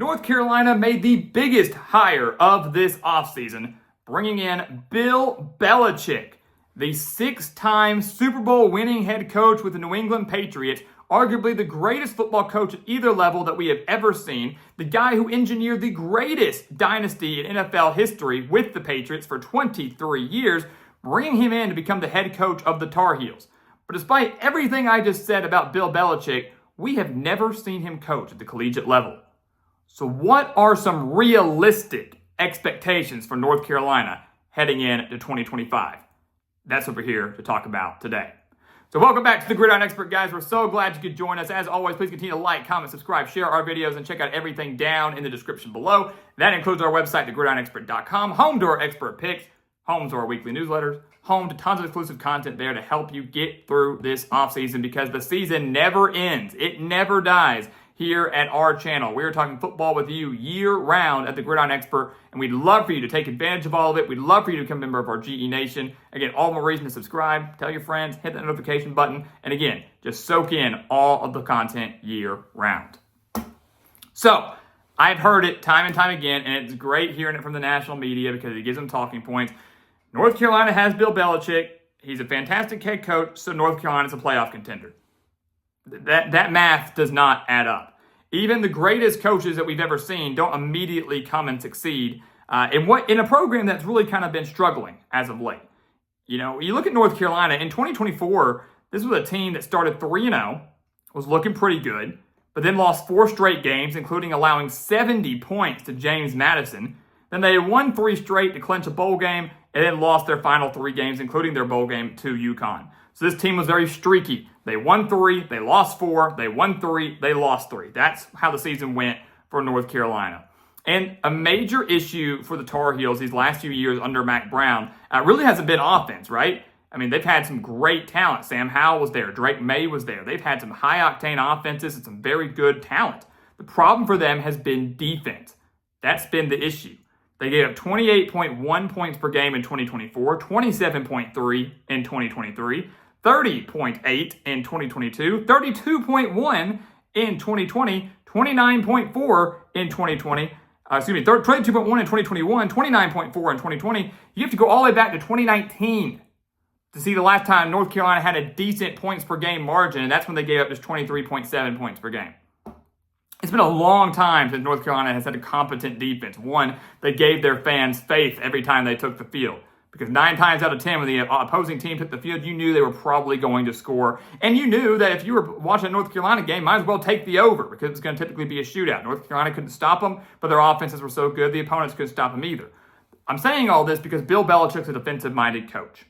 North Carolina made the biggest hire of this offseason, bringing in Bill Belichick, the 6-time Super Bowl winning head coach with the New England Patriots, arguably the greatest football coach at either level that we have ever seen, the guy who engineered the greatest dynasty in NFL history with the Patriots for 23 years, bringing him in to become the head coach of the Tar Heels. But despite everything I just said about Bill Belichick, we have never seen him coach at the collegiate level. So what are some realistic expectations for North Carolina heading into 2025? That's what we're here to talk about today. So welcome back to the Gridiron Expert, guys. We're so glad you could join us. As always, please continue to like, comment, subscribe, share our videos, and check out everything down in the description below. That includes our website, thegridironexpert.com, home to our expert picks, home to our weekly newsletters, home to tons of exclusive content there to help you get through this offseason, because the season never ends. It never dies here at our channel. We're talking football with you year-round at the Gridiron Expert, and we'd love for you to take advantage of all of it. We'd love for you to become a member of our GE Nation. Again, all the more reason to subscribe, tell your friends, hit that notification button, and again, just soak in all of the content year-round. So, I've heard it time and time again, and it's great hearing it from the national media because it gives them talking points. North Carolina has Bill Belichick. He's a fantastic head coach, so North Carolina's a playoff contender. That math does not add up. Even the greatest coaches that we've ever seen don't immediately come and succeed in a program that's really kind of been struggling as of late. You know, you look at North Carolina in 2024, this was a team that started 3-0, was looking pretty good, but then lost 4 straight games, including allowing 70 points to James Madison. Then they won 3 straight to clinch a bowl game, and then lost their final 3 games, including their bowl game to UConn. So this team was very streaky. They won 3, they lost 4, they won 3, they lost 3. That's how the season went for North Carolina. And a major issue for the Tar Heels these last few years under Mack Brown really hasn't been offense, right? I mean, they've had some great talent. Sam Howell was there. Drake May was there. They've had some high-octane offenses and some very good talent. The problem for them has been defense. That's been the issue. They gave up 28.1 points per game in 2024, 27.3 in 2023, 30.8 in 2022, 32.1 in 2020, 29.4 in 2020, 22.1 in 2021, 29.4 in 2020. You have to go all the way back to 2019 to see the last time North Carolina had a decent points per game margin, and that's when they gave up just 23.7 points per game. It's been a long time since North Carolina has had a competent defense. One, they gave their fans faith every time they took the field. Because 9 times out of 10 when the opposing team took the field, you knew they were probably going to score. And you knew that if you were watching a North Carolina game, might as well take the over because it's going to typically be a shootout. North Carolina couldn't stop them, but their offenses were so good, the opponents couldn't stop them either. I'm saying all this because Bill Belichick's a defensive-minded coach.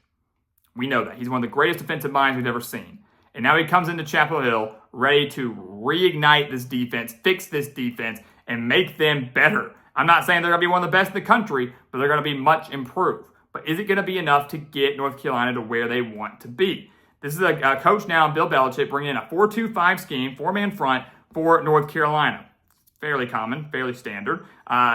We know that. He's one of the greatest defensive minds we've ever seen. And now he comes into Chapel Hill ready to reignite this defense, fix this defense, and make them better. I'm not saying they're going to be one of the best in the country, but they're going to be much improved. But is it going to be enough to get North Carolina to where they want to be? This is a coach now, Bill Belichick, bringing in a 4-2-5 scheme, 4-man front for North Carolina. Fairly common, fairly standard.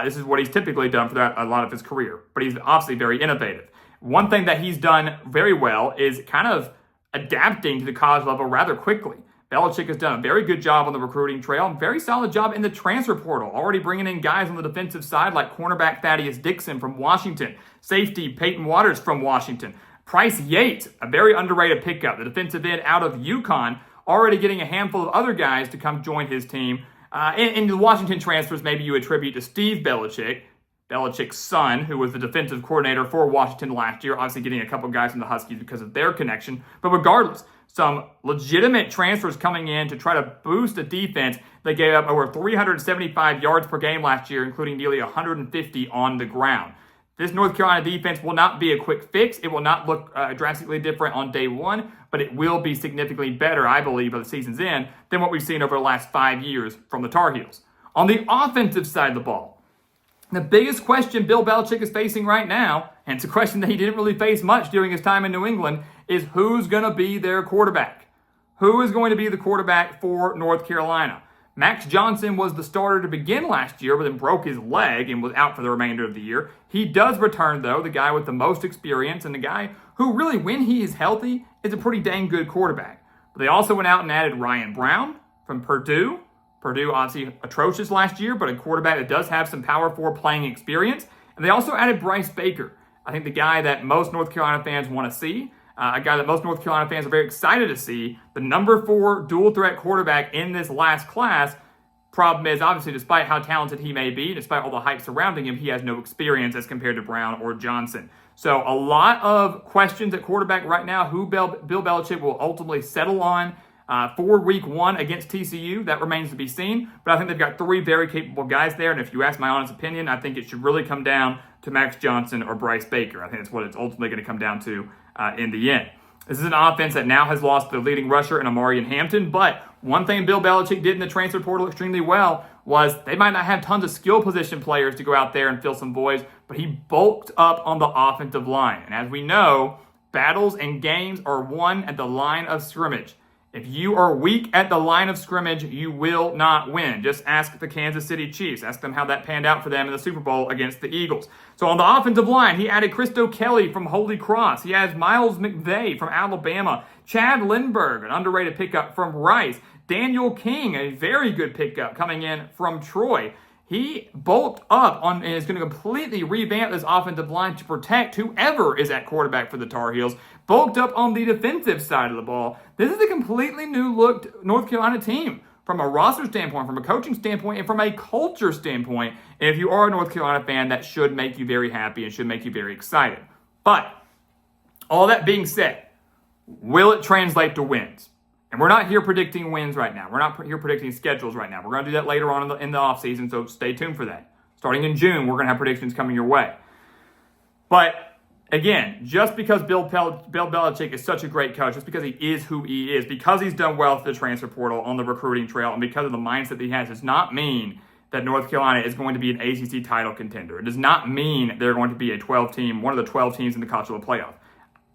This is what he's typically done for a lot of his career. But he's obviously very innovative. One thing that he's done very well is kind of adapting to the college level rather quickly. Belichick has done a very good job on the recruiting trail and very solid job in the transfer portal, already bringing in guys on the defensive side like cornerback Thaddeus Dixon from Washington, safety Peyton Waters from Washington, Price Yates, a very underrated pickup, the defensive end out of UConn, already getting a handful of other guys to come join his team. And the Washington transfers maybe you attribute to Steve Belichick, Belichick's son, who was the defensive coordinator for Washington last year, obviously getting a couple guys from the Huskies because of their connection. But regardless, some legitimate transfers coming in to try to boost the defense. They gave up over 375 yards per game last year, including nearly 150 on the ground. This North Carolina defense will not be a quick fix. It will not look drastically different on day one, but it will be significantly better, I believe, by the season's end than what we've seen over the last 5 years from the Tar Heels. On the offensive side of the ball, the biggest question Bill Belichick is facing right now, and it's a question that he didn't really face much during his time in New England, is who's going to be their quarterback? Who is going to be the quarterback for North Carolina? Max Johnson was the starter to begin last year, but then broke his leg and was out for the remainder of the year. He does return, though, the guy with the most experience and the guy who really, when he is healthy, is a pretty dang good quarterback. But they also went out and added Ryan Brown from Purdue, Purdue obviously atrocious last year, but a quarterback that does have some Power 4 playing experience. And they also added Bryce Baker. I think the guy that most North Carolina fans want to see, a guy that most North Carolina fans are very excited to see, the number 4 dual threat quarterback in this last class. Problem is, obviously, despite how talented he may be, despite all the hype surrounding him, he has no experience as compared to Brown or Johnson. So a lot of questions at quarterback right now, who Bill Belichick will ultimately settle on for week 1 against TCU. That remains to be seen. But I think they've got 3 very capable guys there. And if you ask my honest opinion, I think it should really come down to Max Johnson or Bryce Baker. I think that's what it's ultimately going to come down to in the end. This is an offense that now has lost the leading rusher in Amarian Hampton. But one thing Bill Belichick did in the transfer portal extremely well was they might not have tons of skill position players to go out there and fill some voids, but he bulked up on the offensive line. And as we know, battles and games are won at the line of scrimmage. If you are weak at the line of scrimmage, you will not win. Just ask the Kansas City Chiefs. Ask them how that panned out for them in the Super Bowl against the Eagles. So on the offensive line, he added Christo Kelly from Holy Cross. He has Miles McVay from Alabama. Chad Lindbergh, an underrated pickup from Rice. Daniel King, a very good pickup coming in from Troy. He bulked up on and is going to completely revamp this offensive line to protect whoever is at quarterback for the Tar Heels. Bulked up on the defensive side of the ball. This is a completely new look North Carolina team from a roster standpoint, from a coaching standpoint, and from a culture standpoint. And if you are a North Carolina fan, that should make you very happy and should make you very excited. But all that being said, will it translate to wins? And we're not here predicting wins right now. We're not here predicting schedules right now. We're going to do that later on in the offseason, so stay tuned for that. Starting in June, we're going to have predictions coming your way. But again, just because Bill Belichick is such a great coach, just because he is who he is, because he's done well through the transfer portal on the recruiting trail, and because of the mindset that he has, does not mean that North Carolina is going to be an ACC title contender. It does not mean they're going to be a 12 team, one of the 12 teams in the college football playoff.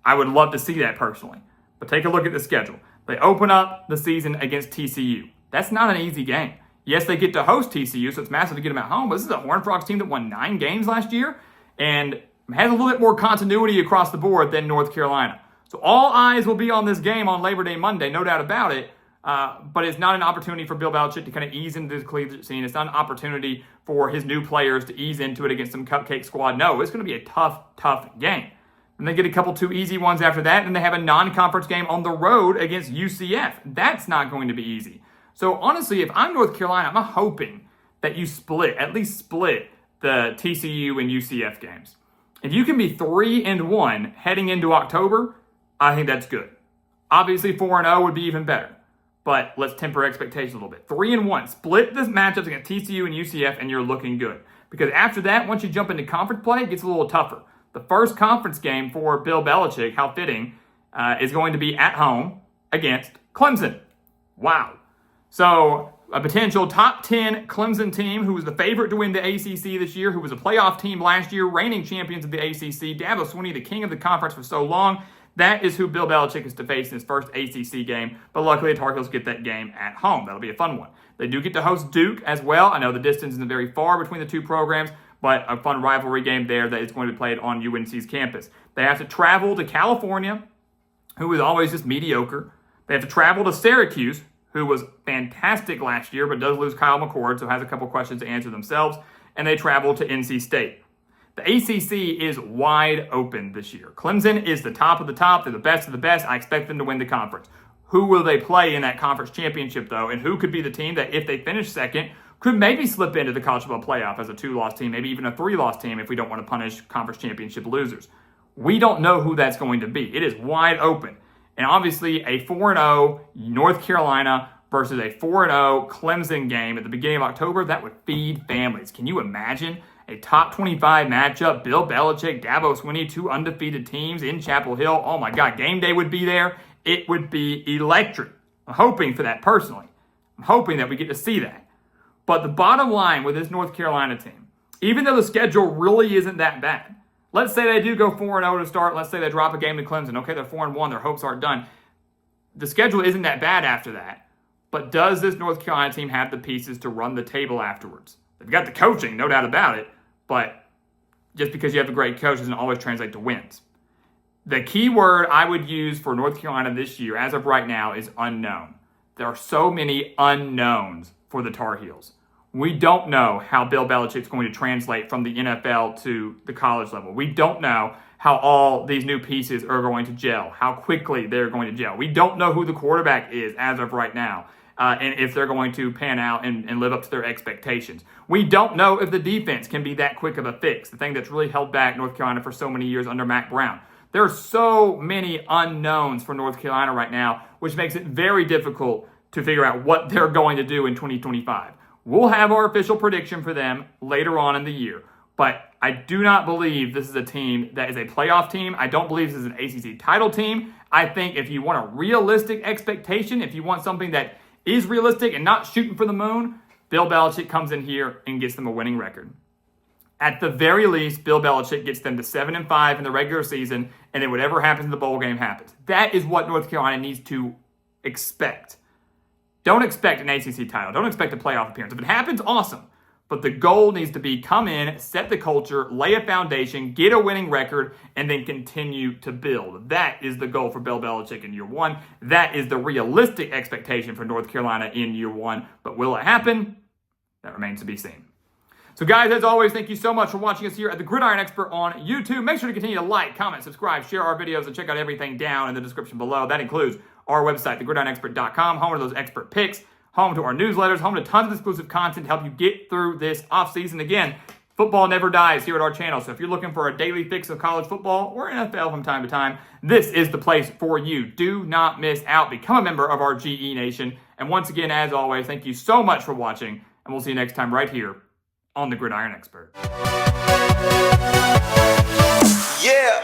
I would love to see that personally. But take a look at the schedule. They open up the season against TCU. That's not an easy game. Yes, they get to host TCU, so it's massive to get them at home, but this is a Horned Frogs team that won 9 games last year and has a little bit more continuity across the board than North Carolina. So all eyes will be on this game on Labor Day Monday, no doubt about it, but it's not an opportunity for Bill Belichick to kind of ease into the collegiate scene. It's not an opportunity for his new players to ease into it against some cupcake squad. No, it's going to be a tough game. And they get a couple 2 easy ones after that, and they have a non-conference game on the road against UCF. That's not going to be easy. So honestly, if I'm North Carolina, I'm hoping that you at least split the TCU and UCF games. If you can be 3-1 heading into October, I think that's good. Obviously, 4-0 would be even better. But let's temper expectations a little bit. 3-1, split the matchups against TCU and UCF, and you're looking good. Because after that, once you jump into conference play, it gets a little tougher. The first conference game for Bill Belichick, how fitting, is going to be at home against Clemson. Wow. So a potential top 10 Clemson team who was the favorite to win the ACC this year, who was a playoff team last year, reigning champions of the ACC, Dabo Swinney, the king of the conference for so long. That is who Bill Belichick is to face in his first ACC game. But luckily, the Tar Heels get that game at home. That'll be a fun one. They do get to host Duke as well. I know the distance isn't very far between the two programs, but a fun rivalry game there that is going to be played on UNC's campus. They have to travel to California, who is always just mediocre. They have to travel to Syracuse, who was fantastic last year, but does lose Kyle McCord, so has a couple questions to answer themselves. And they travel to NC State. The ACC is wide open this year. Clemson is the top of the top. They're the best of the best. I expect them to win the conference. Who will they play in that conference championship, though? And who could be the team that, if they finish second, could maybe slip into the college football playoff as a 2-loss team, maybe even a 3-loss team if we don't want to punish conference championship losers? We don't know who that's going to be. It is wide open. And obviously, a 4-0 North Carolina versus a 4-0 Clemson game at the beginning of October, that would feed families. Can you imagine a top 25 matchup? Bill Belichick, Dabo Swinney, 2 undefeated teams in Chapel Hill. Oh my God, game day would be there. It would be electric. I'm hoping for that personally. I'm hoping that we get to see that. But the bottom line with this North Carolina team, even though the schedule really isn't that bad, let's say they do go 4-0 to start. Let's say they drop a game to Clemson. Okay, they're 4-1. Their hopes aren't done. The schedule isn't that bad after that. But does this North Carolina team have the pieces to run the table afterwards? They've got the coaching, no doubt about it. But just because you have a great coach doesn't always translate to wins. The key word I would use for North Carolina this year, as of right now, is unknown. There are so many unknowns for the Tar Heels. We don't know how Bill Belichick's going to translate from the NFL to the college level. We don't know how all these new pieces are going to gel, how quickly they're going to gel. We don't know who the quarterback is as of right now, and if they're going to pan out and live up to their expectations. We don't know if the defense can be that quick of a fix, the thing that's really held back North Carolina for so many years under Mack Brown. There are so many unknowns for North Carolina right now, which makes it very difficult to figure out what they're going to do in 2025. We'll have our official prediction for them later on in the year, but I do not believe this is a team that is a playoff team. I don't believe this is an ACC title team. I think if you want a realistic expectation, if you want something that is realistic and not shooting for the moon, Bill Belichick comes in here and gets them a winning record. At the very least, Bill Belichick gets them to 7-5 in the regular season, and then whatever happens in the bowl game happens. That is what North Carolina needs to expect. Don't expect an ACC title. Don't expect a playoff appearance. If it happens, awesome. But the goal needs to be come in, set the culture, lay a foundation, get a winning record, and then continue to build. That is the goal for Bill Belichick in year one. That is the realistic expectation for North Carolina in year one. But will it happen? That remains to be seen. So guys, as always, thank you so much for watching us here at the Gridiron Expert on YouTube. Make sure to continue to like, comment, subscribe, share our videos, and check out everything down in the description below. That includes our website, thegridironexpert.com, home to those expert picks, home to our newsletters, home to tons of exclusive content to help you get through this offseason. Again, football never dies here at our channel. So if you're looking for a daily fix of college football or NFL from time to time, this is the place for you. Do not miss out. Become a member of our GE Nation. And once again, as always, thank you so much for watching, and we'll see you next time right here on the Gridiron Expert. Yeah.